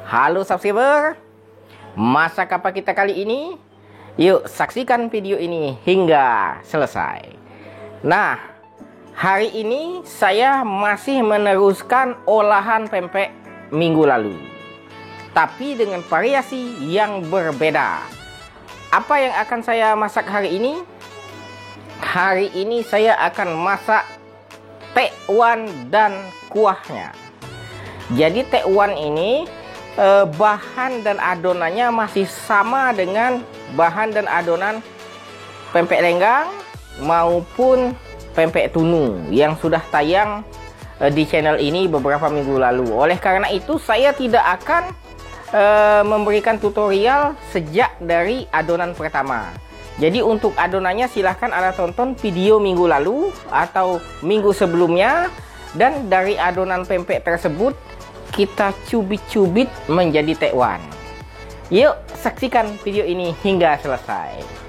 Halo subscriber, masak apa kita kali ini? Yuk saksikan video ini hingga selesai. Nah, hari ini saya masih meneruskan olahan pempek minggu lalu, tapi dengan variasi yang berbeda. Apa yang akan saya masak hari ini? Hari ini saya akan masak tekwan dan kuahnya. Jadi tekwan ini bahan dan adonannya masih sama dengan bahan dan adonan pempek lenggang maupun pempek tunu yang sudah tayang di channel ini beberapa minggu lalu. Oleh karena itu saya tidak akan memberikan tutorial sejak dari adonan pertama. Jadi untuk adonannya silahkan Anda tonton video minggu lalu atau minggu sebelumnya, dan dari adonan pempek tersebut kita cubit-cubit menjadi tekwan. Yuk saksikan video ini hingga selesai.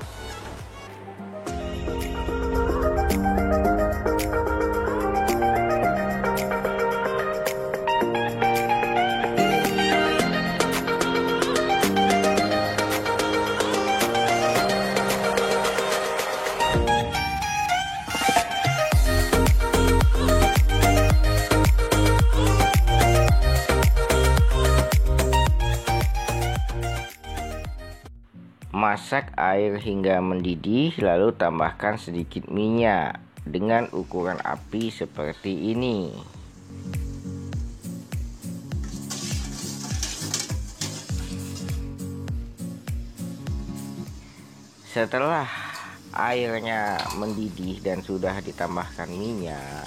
Masak air hingga mendidih, lalu tambahkan sedikit minyak dengan ukuran api seperti ini. Setelah airnya mendidih dan sudah ditambahkan minyak,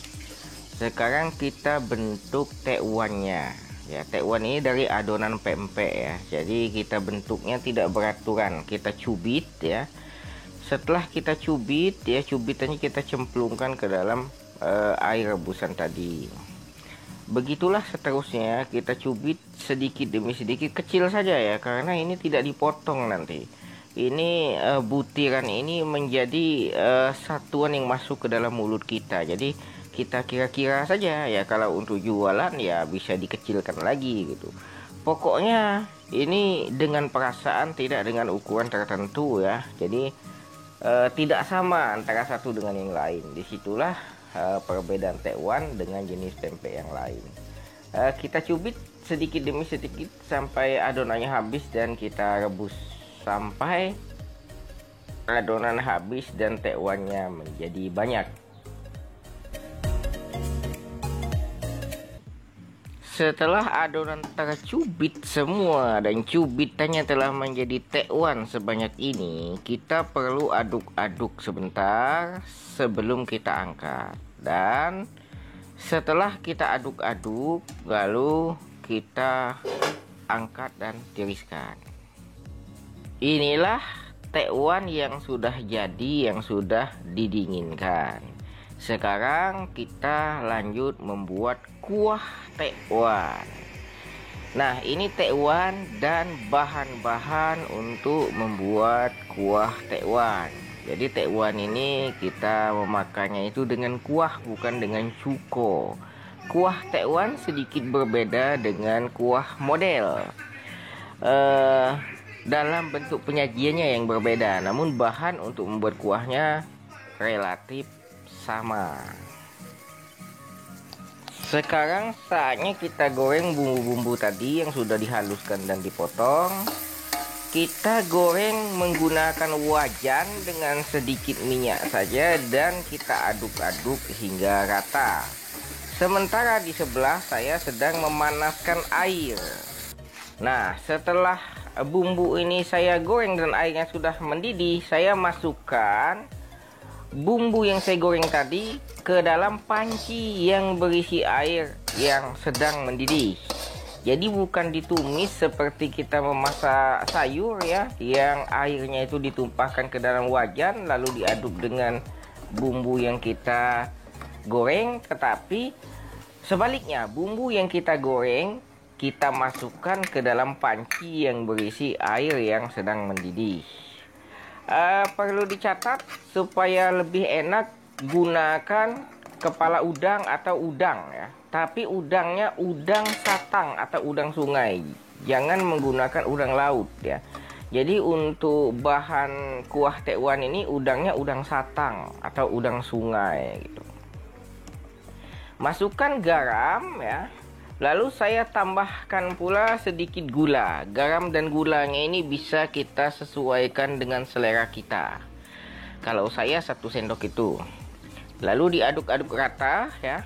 sekarang kita bentuk tekwannya. Ya, tekwan ini dari adonan pempek ya. Jadi kita bentuknya tidak beraturan, kita cubit ya. Setelah kita cubit ya, cubitannya kita cemplungkan ke dalam air rebusan tadi. Begitulah seterusnya, kita cubit sedikit demi sedikit, kecil saja ya, karena ini tidak dipotong nanti. Ini butiran ini menjadi satuan yang masuk ke dalam mulut kita. Jadi kita kira-kira saja ya, kalau untuk jualan ya bisa dikecilkan lagi gitu. Pokoknya ini dengan perasaan, tidak dengan ukuran tertentu ya. Jadi tidak sama antara satu dengan yang lain. Disitulah perbedaan tekwan dengan jenis pempek yang lain. Kita cubit sedikit demi sedikit sampai adonannya habis, dan kita rebus sampai adonan habis dan tekwannya menjadi banyak. Setelah adonan tercubit semua dan cubitannya telah menjadi tekwan sebanyak ini, kita perlu aduk-aduk sebentar sebelum kita angkat. Dan setelah kita aduk-aduk, lalu kita angkat dan tiriskan. Inilah tekwan yang sudah jadi, yang sudah didinginkan. Sekarang kita lanjut membuat kuah tekwan. Nah, ini tekwan dan bahan-bahan untuk membuat kuah tekwan. Jadi tekwan ini kita memakannya itu dengan kuah, bukan dengan cuko. Kuah tekwan sedikit berbeda dengan kuah model. Dalam bentuk penyajiannya yang berbeda, namun bahan untuk membuat kuahnya relatif sama. Sekarang saatnya kita goreng bumbu-bumbu tadi yang sudah dihaluskan dan dipotong. Kita goreng menggunakan wajan dengan sedikit minyak saja, dan kita aduk-aduk hingga rata. Sementara di sebelah saya sedang memanaskan air. Nah, setelah bumbu ini saya goreng dan airnya sudah mendidih, saya masukkan bumbu yang saya goreng tadi ke dalam panci yang berisi air yang sedang mendidih. Jadi bukan ditumis seperti kita memasak sayur ya, yang airnya itu ditumpahkan ke dalam wajan lalu diaduk dengan bumbu yang kita goreng, tetapi sebaliknya, bumbu yang kita goreng kita masukkan ke dalam panci yang berisi air yang sedang mendidih. Perlu dicatat supaya lebih enak, gunakan kepala udang atau udang ya. Tapi udangnya udang satang atau udang sungai. jangan menggunakan udang laut ya. Jadi untuk bahan kuah tekwan ini udangnya udang satang atau udang sungai gitu. Masukkan garam ya. Lalu saya tambahkan pula sedikit gula. Garam dan gulanya ini bisa kita sesuaikan dengan selera kita. Kalau saya 1 sendok itu. Lalu diaduk-aduk rata ya.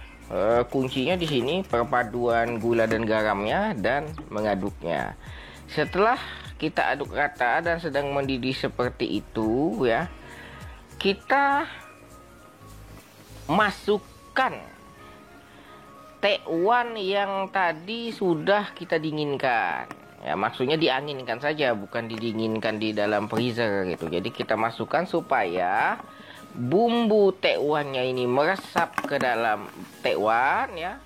Kuncinya di sini perpaduan gula dan garamnya dan mengaduknya. Setelah kita aduk rata dan sedang mendidih seperti itu ya, kita masukkan tekwan yang tadi sudah kita dinginkan. Ya, maksudnya dianginkan saja, bukan didinginkan di dalam freezer gitu. Jadi kita masukkan supaya bumbu tekwannya ini meresap ke dalam tekwan ya,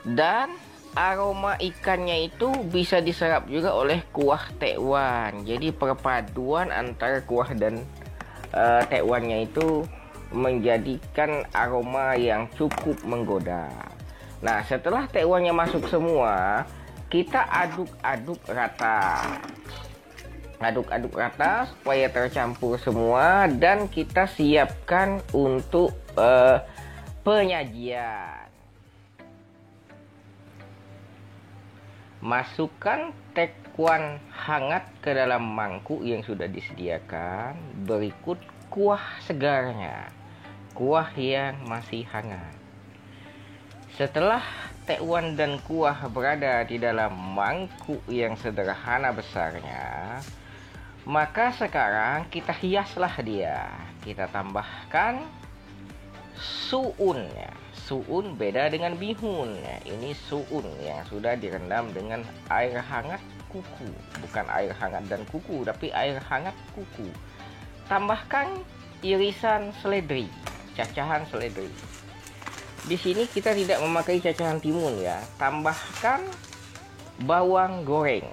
dan aroma ikannya itu bisa diserap juga oleh kuah tekwan. Jadi perpaduan antara kuah dan tekwannya itu menjadikan aroma yang cukup menggoda. Nah, setelah tekwannya masuk semua, kita aduk-aduk rata. Aduk-aduk rata supaya tercampur semua dan kita siapkan untuk penyajian. Masukkan tekwan hangat ke dalam mangkuk yang sudah disediakan. Berikut kuah segarnya, kuah yang masih hangat. Setelah tekwan dan kuah berada di dalam mangkuk yang sederhana besarnya, maka sekarang kita hiaslah dia. Kita tambahkan suun ya. Suun beda dengan bihun ya. Ini suun yang sudah direndam dengan air hangat kuku. Bukan air hangat dan kuku, tapi air hangat kuku. Tambahkan irisan seledri, cacahan seledri. Di sini kita tidak memakai cacahan timun ya. Tambahkan bawang goreng.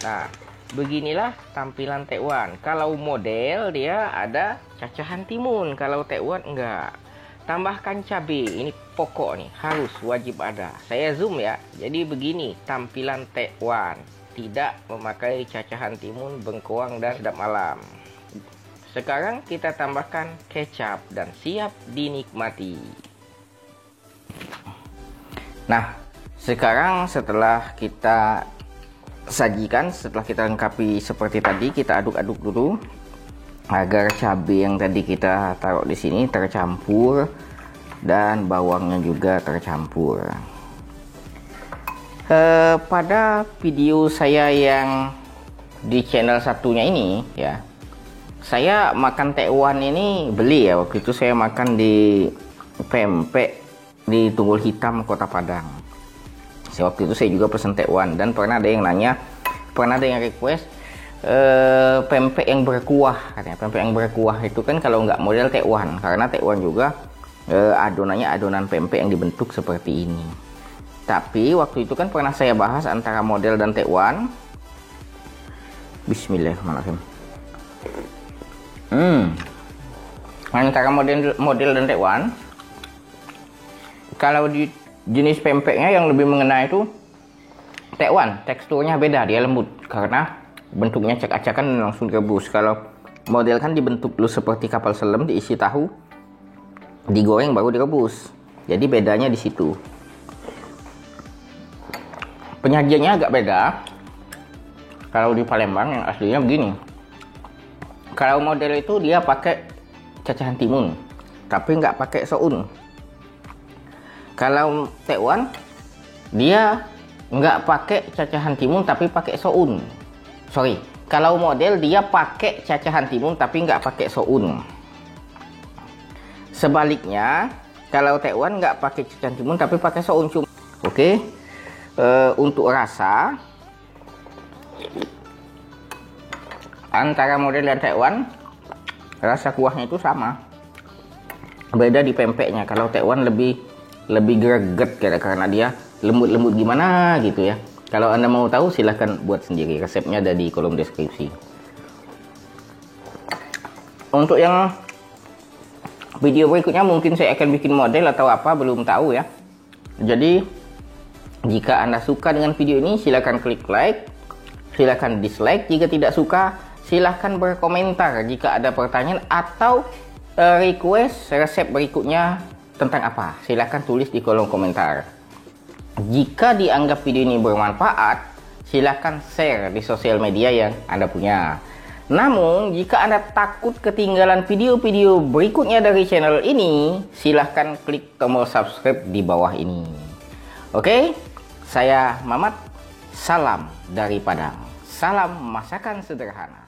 Nah, beginilah tampilan tekwan. Kalau model dia ada cacahan timun, kalau tekwan enggak. Tambahkan cabai, ini pokok nih, harus wajib ada. Saya zoom ya. Jadi begini tampilan tekwan, tidak memakai cacahan timun, bengkoang dan sedap malam. Sekarang kita tambahkan kecap dan siap dinikmati. Nah, sekarang setelah kita sajikan, setelah kita lengkapi seperti tadi, kita aduk-aduk dulu agar cabai yang tadi kita taruh di sini tercampur dan bawangnya juga tercampur. Pada video saya yang di channel satunya ini ya, saya makan tekwan ini beli ya. Waktu itu saya makan di pempek di Tunggul Hitam, Kota Padang. Waktu itu saya juga pesen tekwan dan pernah ada yang nanya, pernah ada yang request pempek yang berkuah katanya. Pempek yang berkuah itu kan kalau nggak model tekwan, karena tekwan juga adonannya adonan pempek yang dibentuk seperti ini. Tapi waktu itu kan pernah saya bahas antara model dan tekwan. Bismillahirrahmanirrahim. Antara model dan tekwan, kalau di jenis pempeknya yang lebih mengena itu tekwan, teksturnya beda, dia lembut karena bentuknya acak-acakan dan langsung direbus. Kalau model kan dibentuk dulu seperti kapal selam, diisi tahu, digoreng baru direbus. Jadi bedanya di situ. Penyajiannya agak beda. Kalau di Palembang yang aslinya begini. Kalau model itu dia pakai cacahan timun, tapi nggak pakai soun. Kalau tekwan dia nggak pakai cacahan timun tapi pakai soun. Sorry, kalau model dia pakai cacahan timun tapi nggak pakai soun. Sebaliknya, kalau tekwan nggak pakai cacahan timun tapi pakai soun. Oke. Untuk rasa antara model dan tekwan, rasa kuahnya itu sama. Beda di pempeknya. Kalau tekwan lebih greget karena dia lembut-lembut gimana gitu ya. Kalau Anda mau tahu silahkan buat sendiri, resepnya ada di kolom deskripsi. Untuk yang video berikutnya mungkin saya akan bikin model atau apa, belum tahu ya. Jadi Jika Anda suka dengan video ini, silahkan klik like, silahkan dislike. Jika tidak suka, silahkan berkomentar. Jika ada pertanyaan atau request resep berikutnya tentang apa, silahkan tulis di kolom komentar. Jika dianggap video ini bermanfaat, silahkan share di sosial media yang Anda punya. Namun, jika Anda takut ketinggalan video-video berikutnya dari channel ini, silahkan klik tombol subscribe di bawah ini. Oke, saya Mamat. Salam dari Padang. Salam masakan sederhana.